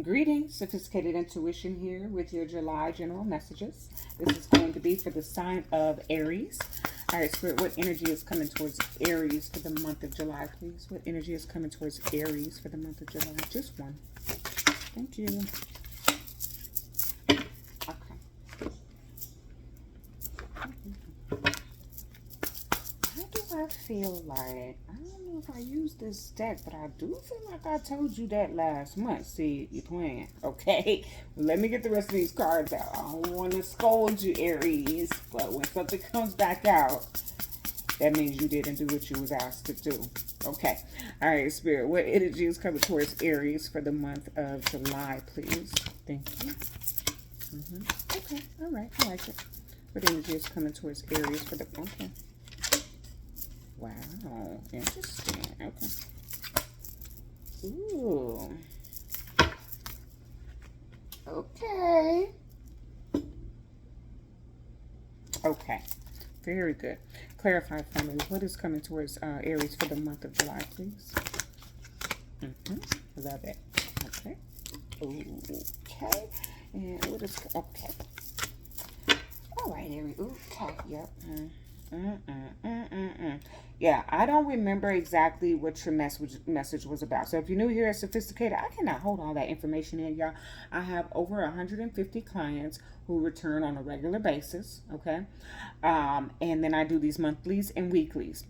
Greetings, sophisticated intuition here with your July general messages. This is going to be for the sign of Aries. All right, Spirit, what energy is coming towards Aries for the month of July, please? What energy is coming towards Aries for the month of July? Just one. Thank you. Okay. How do I feel like? I don't know if I used this deck, but I do feel like I told you that last month. See, you're playing. Okay, let me get the rest of these cards out. I don't want to scold you, Aries, but when something comes back out, that means you didn't do what you was asked to do. Okay. All right, Spirit, what energy is coming towards Aries for the month of July, please? Thank you. Okay. All right. I like it. What energy is coming towards Aries for the... Okay. Wow. Interesting. Okay. Ooh. Okay. Okay. Very good. Clarify for me. What is coming towards Aries for the month of July, please? Love it. Okay. Okay. And what is... Okay. All right, Aries. Okay. Yep. Yeah, I don't remember exactly what your message was about. So if you're new here at Sophisticated, I cannot hold all that information in, y'all. I have over 150 clients who return on a regular basis, okay? And then I do these monthlies and weeklies.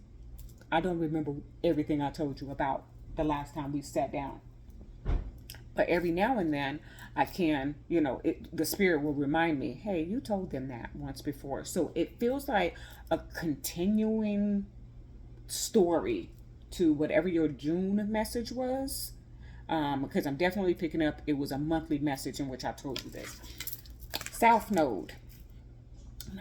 I don't remember everything I told you about the last time we sat down. But every now and then I can, the spirit will remind me, hey, you told them that once before. So it feels like a continuing story to whatever your June message was. Because I'm definitely picking up, it was a monthly message in which I told you this. South Node.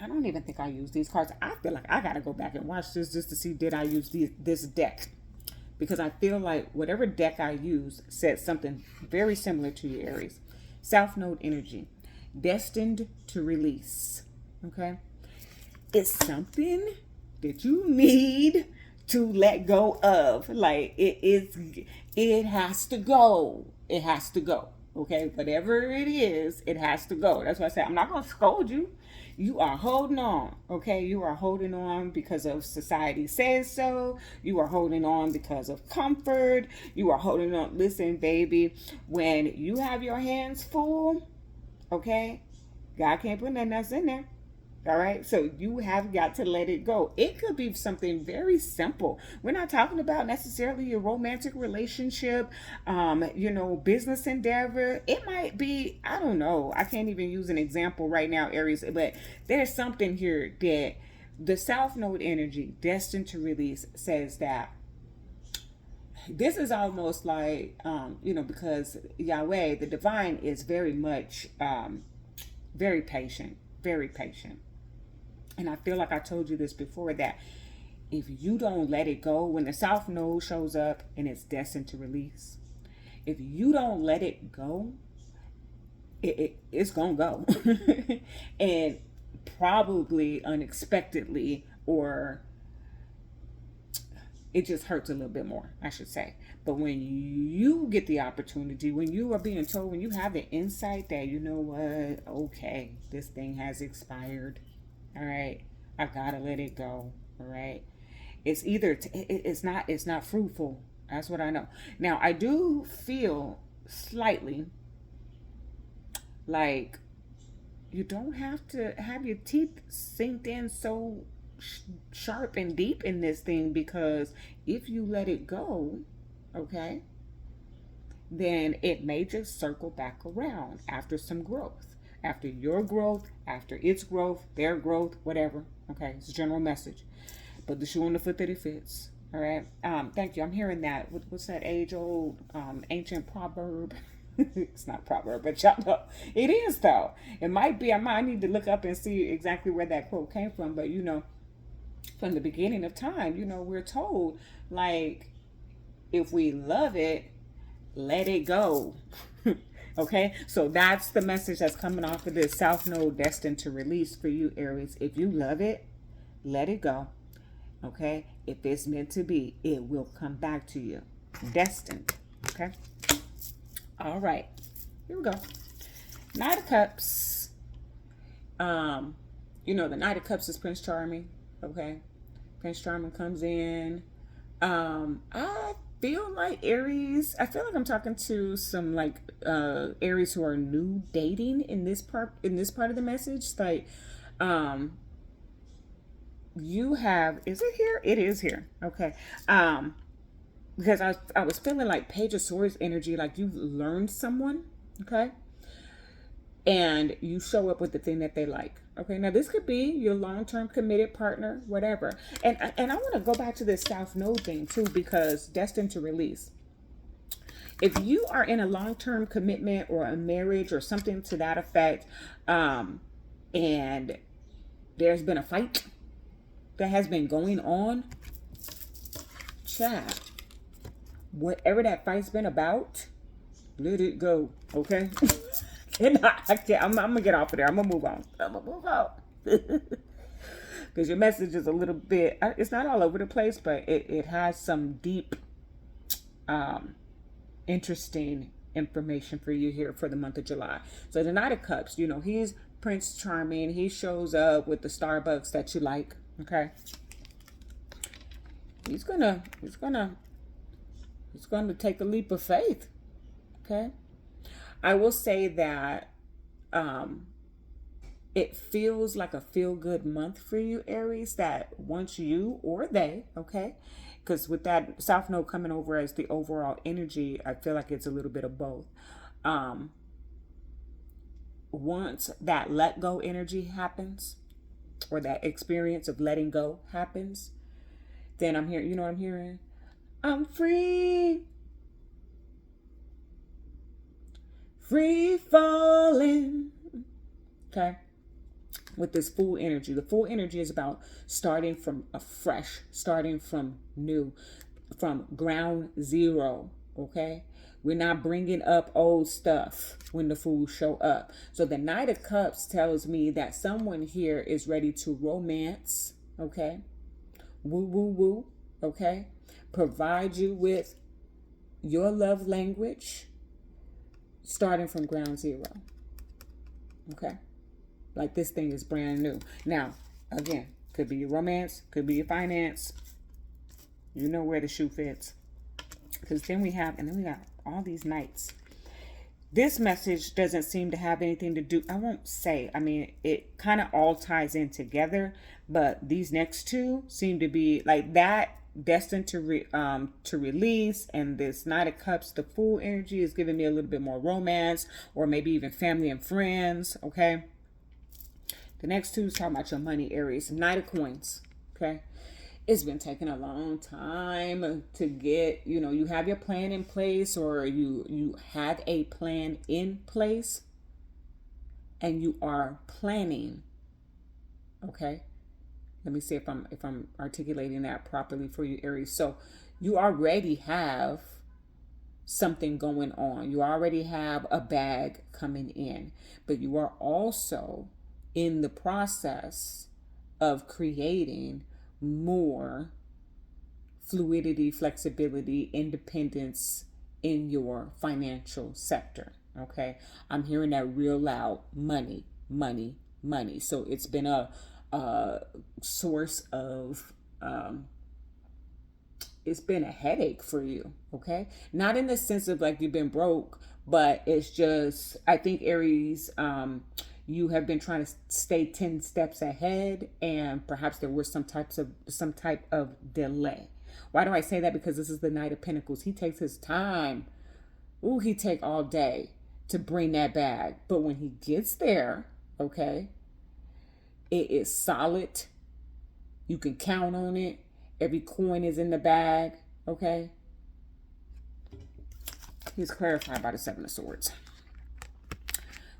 I don't even think I used these cards. I feel like I got to go back and watch this just to see, did I use this deck? Because I feel like whatever deck I used said something very similar to you, Aries. South Node energy, destined to release. Okay, it's something that you need to let go of. Like it has to go. It has to go. Okay, whatever it is, it has to go. That's why I say I'm not gonna scold you. You are holding on, okay? You are holding on because of society says so. You are holding on because of comfort. You are holding on. Listen, baby, when you have your hands full, okay, God can't put nothing else in there. All right, so you have got to let it go. It could be something very simple. We're not talking about necessarily a romantic relationship, business endeavor. It might be, I don't know. I can't even use an example right now, Aries, but there's something here that the South Node energy, destined to release, says that this is almost like, because Yahweh, the divine, is very much, very patient, very patient. And I feel like I told you this before, that if you don't let it go, when the South Node shows up and it's destined to release, if you don't let it go, it's going to go. And probably unexpectedly, or it just hurts a little bit more, I should say. But when you get the opportunity, when you are being told, when you have the insight that, you know what, okay, this thing has expired. All right, I've got to let it go. All right, it's either it's not fruitful. That's what I know. Now I do feel slightly like you don't have to have your teeth sinked in so sharp and deep in this thing, because if you let it go, okay, then it may just circle back around after some growth. After your growth, after its growth, their growth, whatever. Okay, it's a general message. But the shoe on the foot that it fits. All right. Thank you. I'm hearing that. What's that age-old ancient proverb? It's not proverb, but y'all know it is though. It might be. I need to look up and see exactly where that quote came from. But from the beginning of time, we're told, like, if we love it, let it go. Okay, so that's the message that's coming off of this South Node, destined to release for you, Aries. If you love it, let it go. Okay, if it's meant to be, it will come back to you. Destined. Okay, all right. Here we go. Knight of Cups. The Knight of Cups is Prince Charming. Okay. Prince Charming comes in. I feel like Aries. I feel like I'm talking to some like Aries who are new dating in this part of the message. Like, you have, is it here? It is here. Okay. Because I was feeling like Page of Swords energy, like you've learned someone, okay, and you show up with the thing that they like. Okay, now this could be your long-term committed partner, whatever. And I want to go back to this South Node thing too, because destined to release. If you are in a long-term commitment or a marriage or something to that effect, and there's been a fight that has been going on, chat, whatever that fight's been about, let it go, okay? I'm gonna get off of there. I'm gonna move on. Because your message is a little bit, it's not all over the place, but it has some deep, interesting information for you here for the month of July. So the Knight of Cups, he's Prince Charming. He shows up with the Starbucks that you like, okay? He's gonna take a leap of faith, okay? I will say that it feels like a feel-good month for you, Aries, that wants you or they, okay? Because with that South Node coming over as the overall energy, I feel like it's a little bit of both. Once that let go energy happens, or that experience of letting go happens, then I'm hearing, you know what I'm hearing? I'm free. Free falling. Okay. With this full energy. The full energy is about starting from afresh, starting from new, from ground zero. Okay. We're not bringing up old stuff when the fools show up. So the Knight of Cups tells me that someone here is ready to romance. Okay. Woo, woo, woo. Okay. Provide you with your love language, starting from ground zero. Okay. Like this thing is brand new. Now, again, could be your romance, could be your finance. You know where the shoe fits. Because then we got all these knights. This message doesn't seem to have anything to do, I won't say, I mean, it kind of all ties in together, but these next two seem to be like that, destined to release, and this Knight of Cups, the Fool energy, is giving me a little bit more romance, or maybe even family and friends, okay? The next two is talking about your money, Aries. Knight of Coins, okay? It's been taking a long time to get, you have your plan in place, or you have a plan in place, and you are planning, okay? Let me see if I'm articulating that properly for you, Aries. So you already have something going on. You already have a bag coming in, but you are also in the process of creating more fluidity, flexibility, independence in your financial sector. Okay. I'm hearing that real loud: money, money, money. So it's been a source of, it's been a headache for you. Okay. Not in the sense of like you've been broke, but it's just, I think Aries, you have been trying to stay 10 steps ahead, and perhaps there was some type of delay. Why do I say that? Because this is the Knight of Pentacles. He takes his time. Ooh, he take all day to bring that bag. But when he gets there, okay, it is solid. You can count on it. Every coin is in the bag, okay? He's clarified by the Seven of Swords.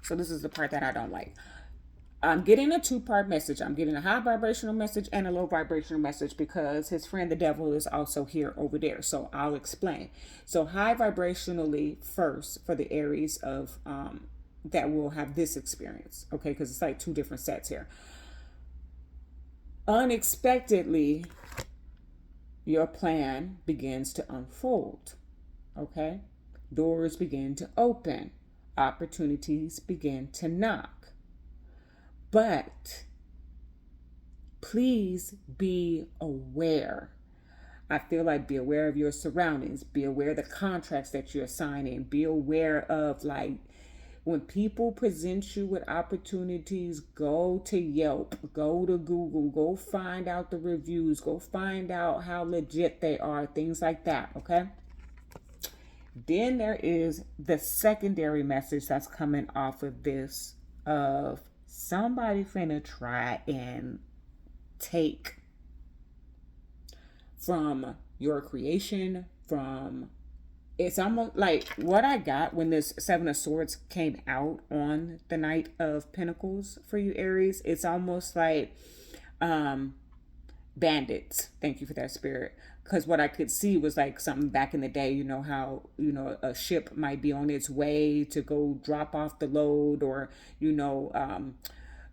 So this is the part that I don't like. I'm getting a two-part message. I'm getting a high vibrational message and a low vibrational message, because his friend the devil is also here over there. So I'll explain. So high vibrationally first for the Aries of that will have this experience. Okay, because it's like two different sets here. Unexpectedly, your plan begins to unfold. Okay, doors begin to open. opportunities begin to knock. But please be aware. I feel like be aware of your surroundings, be aware of the contracts that you're signing, be aware of, like, when people present you with opportunities, go to Yelp, go to Google, go find out the reviews, go find out how legit they are, things like that, okay? Then there is the secondary message that's coming off of this, of somebody finna try and take from your creation, from, it's almost like what I got when this Seven of Swords came out on the Knight of Pentacles for you, Aries. It's almost like bandits. Thank you for that, Spirit. Because what I could see was like something back in the day, you know, how, you know, a ship might be on its way to go drop off the load, or, you know,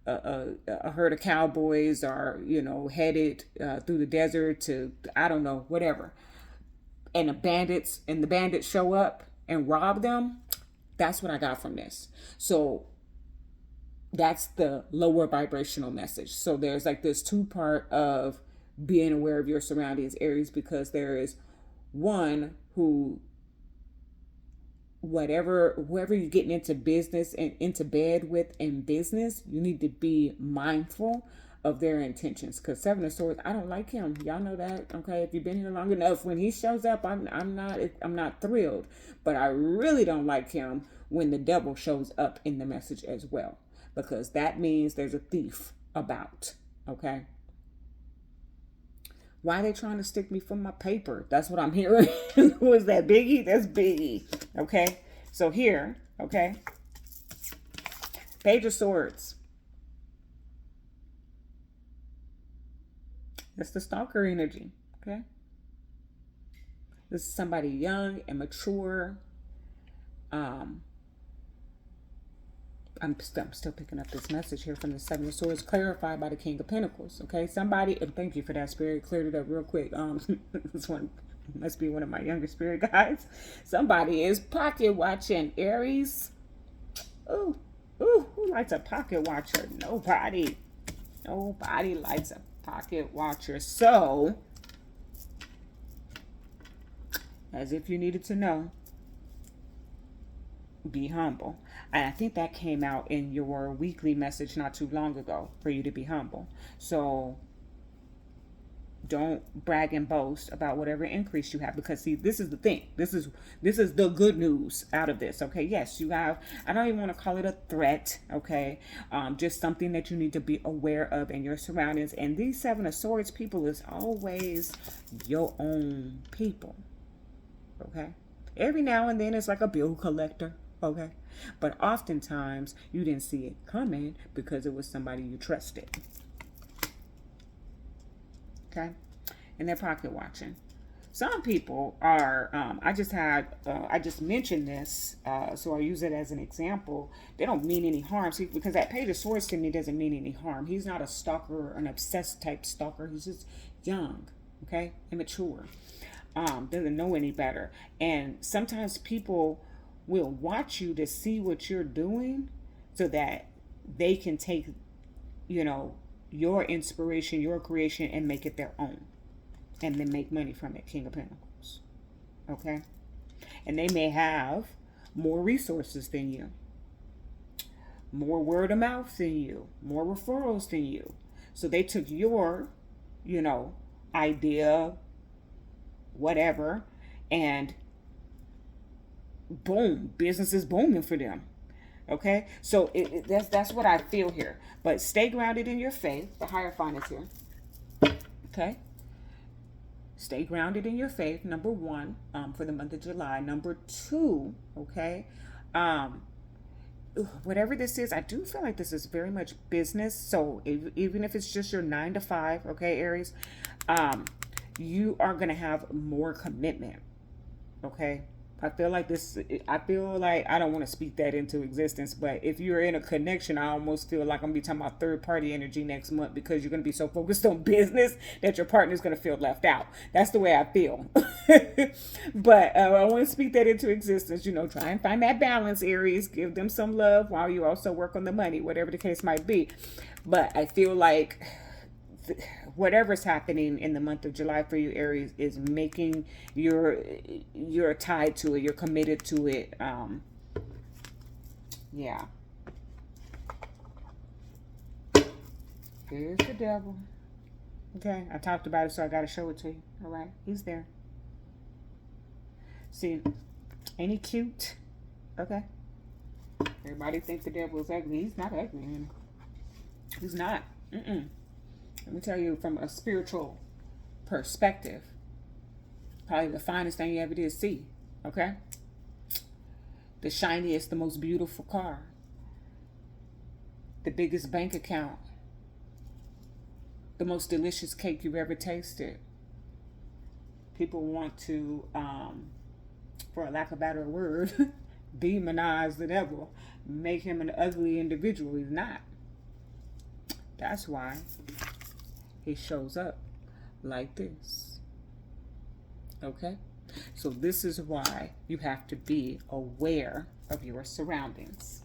a herd of cowboys are, you know, headed through the desert to, I don't know, whatever. And the bandits show up and rob them. That's what I got from this. So that's the lower vibrational message. So there's like this two part of being aware of your surroundings, Aries, because there is one who, whoever you're getting into business and into bed with in business, you need to be mindful of their intentions. Because Seven of Swords, I don't like him. Y'all know that, okay? If you've been here long enough, when he shows up, I'm not thrilled. But I really don't like him when the devil shows up in the message as well, because that means there's a thief about, okay? Why are they trying to stick me for my paper? That's what I'm hearing. Who is that? Biggie? That's Biggie. Okay. So here, okay. Page of Swords. That's the stalker energy. Okay. This is somebody young and mature. I'm still picking up this message here from the Seven of Swords, clarified by the King of Pentacles. Okay, somebody, and thank you for that, Spirit, cleared it up real quick. This one must be one of my younger spirit guides. Somebody is pocket watching, Aries. Ooh, who likes a pocket watcher? Nobody likes a pocket watcher. So, as if you needed to know, be humble. And I think that came out in your weekly message not too long ago, for you to be humble. So don't brag and boast about whatever increase you have, because see, this is the thing. This is the good news out of this. Okay, yes, you have, I don't even want to call it a threat, okay? Just something that you need to be aware of in your surroundings. And these Seven of Swords people is always your own people. Okay? Every now and then it's like a bill collector. Okay, but oftentimes you didn't see it coming because it was somebody you trusted. Okay, and they're pocket watching. Some people are, I just mentioned this, so I use it as an example. They don't mean any harm. See, because that Page of Swords to me doesn't mean any harm. He's not a stalker or an obsessed type stalker. He's just young, okay, immature, doesn't know any better. And sometimes people will watch you to see what you're doing so that they can take, you know, your inspiration, your creation, and make it their own, and then make money from it. King of Pentacles. Okay? And they may have more resources than you, more word of mouth than you, more referrals than you. So they took your, you know, idea, whatever, and boom, business is booming for them. Okay, so that's what I feel here. But stay grounded in your faith. The Hierophant is here. Okay, stay grounded in your faith. Number one, for the month of July. Number two, okay, whatever this is, I do feel like this is very much business. So even if it's just your 9 to 5, okay, Aries, you are gonna have more commitment. Okay. I feel like this. I feel like I don't want to speak that into existence, but if you're in a connection, I almost feel like I'm gonna be talking about third party energy next month because you're gonna be so focused on business that your partner's gonna feel left out. That's the way I feel. But I want to speak that into existence. Try and find that balance, Aries. Give them some love while you also work on the money, whatever the case might be. But I feel like whatever's happening in the month of July for you, Aries, is making you're tied to it. You're committed to it. Yeah. Here's the devil. Okay, I talked about it, so I got to show it to you. All right, he's there. See, ain't he cute? Okay. Everybody thinks the devil is ugly. He's not ugly. He's not. Let me tell you, from a spiritual perspective, probably the finest thing you ever did see. Okay? The shiniest, the most beautiful car, the biggest bank account, the most delicious cake you've ever tasted. People want to, for a lack of a better word, demonize the devil, make him an ugly individual. He's not. That's why he shows up like this. Okay? So this is why you have to be aware of your surroundings.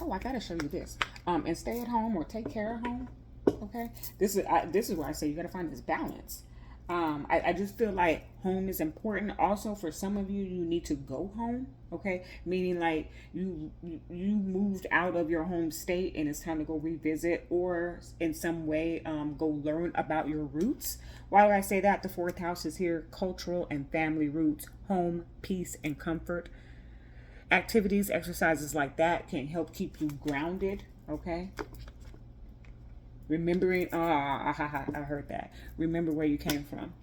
Oh, I gotta show you this. And stay at home or take care of home. Okay? This is why I say you gotta find this balance. I just feel like home is important. Also, for some of you, you need to go home. Okay, meaning like you moved out of your home state and it's time to go revisit, or in some way go learn about your roots. Why do I say that? The fourth house is here: cultural and family roots, home, peace, and comfort. Activities, exercises like that can help keep you grounded. Okay. Remembering, I heard that. Remember where you came from.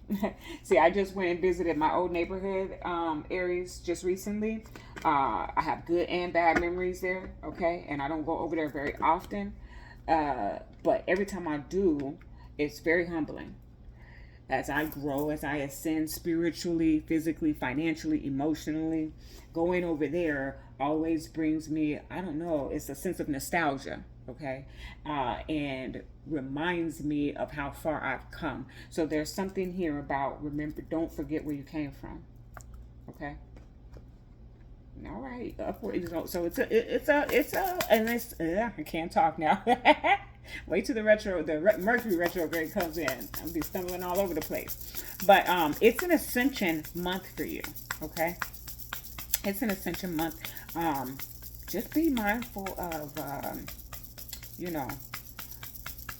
See, I just went and visited my old neighborhood, Aries, just recently. I have good and bad memories there, okay? And I don't go over there very often. But every time I do, it's very humbling. As I grow, as I ascend spiritually, physically, financially, emotionally, going over there always brings me, I don't know, it's a sense of nostalgia. Okay, and reminds me of how far I've come. So there's something here about remember, don't forget where you came from. Okay. All right, upward. So and I can't talk now. Wait till the Mercury retrograde comes in. I'll be stumbling all over the place. But it's an ascension month for you. Okay, it's an ascension month. Just be mindful of.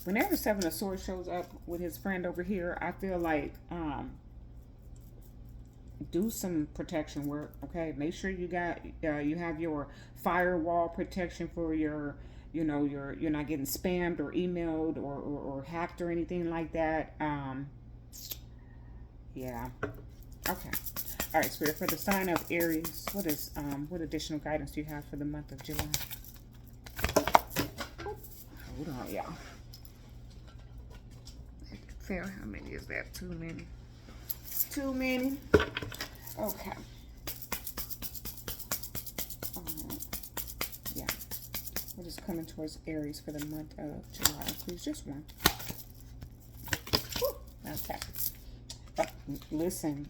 Whenever Seven of Swords shows up with his friend over here, I feel like do some protection work. Okay, make sure you have your firewall protection for your you're not getting spammed or emailed or hacked or anything like that. Yeah. Okay. All right, Spirit, for the sign of Aries, what additional guidance do you have for the month of July? Hold on, y'all. Fair. How many is that? Too many. Too many. Okay. Yeah. We're just coming towards Aries for the month of July. Please, just one. Woo. Okay. Listen.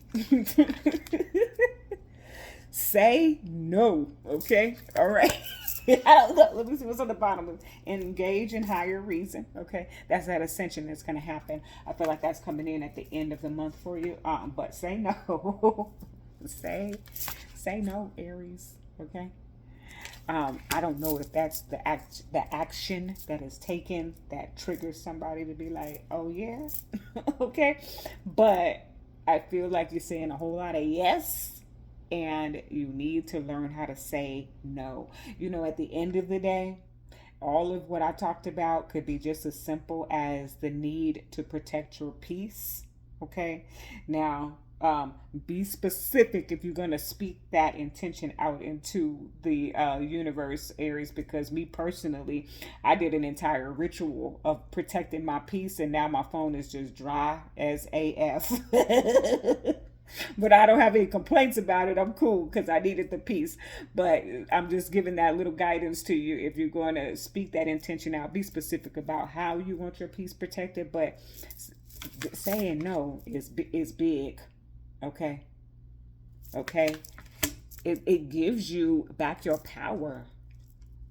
Say no. Okay. All right. I don't know. Let me see what's on the bottom. Engage in higher reason. Okay, that's that ascension that's going to happen. I feel like that's coming in at the end of the month for you. But say no. say no, Aries. Okay. I don't know if that's the action that is taken that triggers somebody to be like, oh yeah, okay. But I feel like you're saying a whole lot of yes. And you need to learn how to say no. At the end of the day, all of what I talked about could be just as simple as the need to protect your peace. Okay? Now, be specific if you're going to speak that intention out into the universe, Aries, because me personally, I did an entire ritual of protecting my peace, and now my phone is just dry as AF. But I don't have any complaints about it. I'm cool because I needed the peace. But I'm just giving that little guidance to you. If you're going to speak that intention out, be specific about how you want your peace protected. But saying no is big. Okay. Okay. It gives you back your power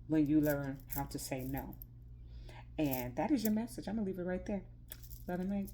when you learn how to say no. And that is your message. I'm going to leave it right there. Love and light.